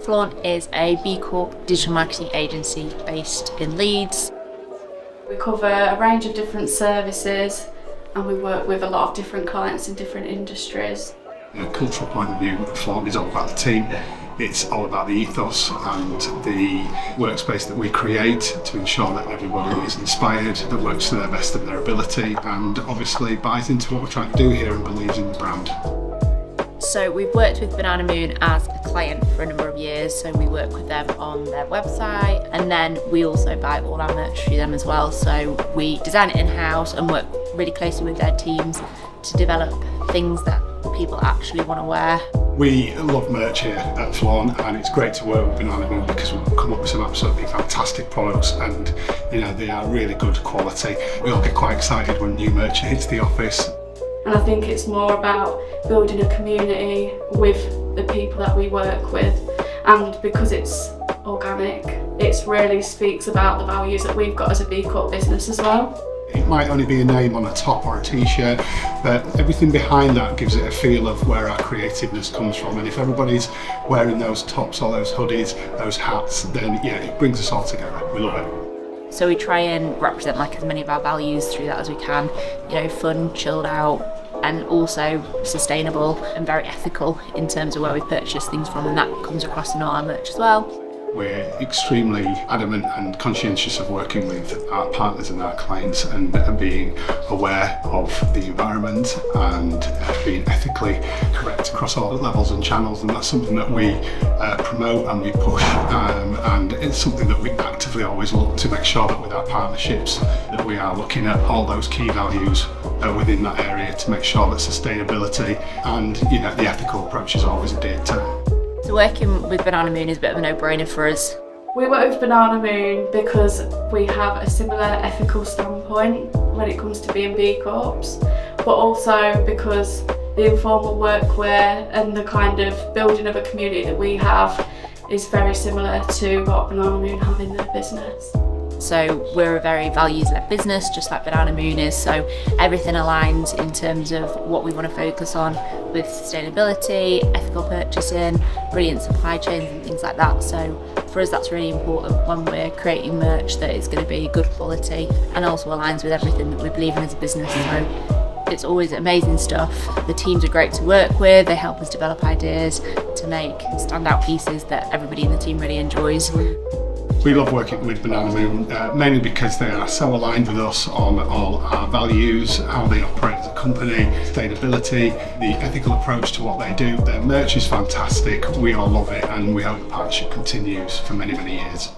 Flaunt is a B Corp digital marketing agency based in Leeds. We cover a range of different services and we work with a lot of different clients in different industries. From a cultural point of view, Flaunt is all about the team. It's all about the ethos and the workspace that we create to ensure that everybody is inspired, that works to the best of their ability and obviously buys into what we're trying to do here and believes in the brand. So we've worked with Banana Moon as a client for a number of years, so we work with them on their website and then we also buy all our merch through them as well. So we design it in-house and work really closely with their teams to develop things that people actually want to wear. We love merch here at Flaunt and it's great to work with Banana Moon because we've come up with some absolutely fantastic products and they are really good quality. We all get quite excited when new merch hits the office. And I think it's more about building a community with the people that we work with, and because it's organic, it really speaks about the values that we've got as a B Corp business as well. It might only be a name on a top or a t-shirt, but everything behind that gives it a feel of where our creativeness comes from. And if everybody's wearing those tops or those hoodies, those hats, then yeah, it brings us all together. We love it. So we try and represent as many of our values through that as we can. Fun, chilled out, and also sustainable and very ethical in terms of where we purchase things from, and that comes across in all our merch as well. We're extremely adamant and conscientious of working with our partners and our clients and being aware of the environment and being ethically correct across all levels and channels, and that's something that we promote and we push and it's something that we actively always look to make sure that with our partnerships that we are looking at all those key values within that area to make sure that sustainability and the ethical approach is always adhered to. So working with Banana Moon is a bit of a no-brainer for us. We work with Banana Moon because we have a similar ethical standpoint when it comes to being B Corps, but also because the informal workwear and the kind of building of a community that we have is very similar to what Banana Moon have in their business. So we're a very values-led business, just like Banana Moon is, so everything aligns in terms of what we want to focus on with sustainability, ethical purchasing, brilliant supply chains and things like that. So for us that's really important when we're creating merch, that it's going to be good quality and also aligns with everything that we believe in as a business. So it's always amazing stuff. The teams are great to work with, they help us develop ideas to make standout pieces that everybody in the team really enjoys. We love working with Banana Moon, mainly because they are so aligned with us on all our values, how they operate as a company, sustainability, the ethical approach to what they do. Their merch is fantastic, we all love it and we hope the partnership continues for many, many years.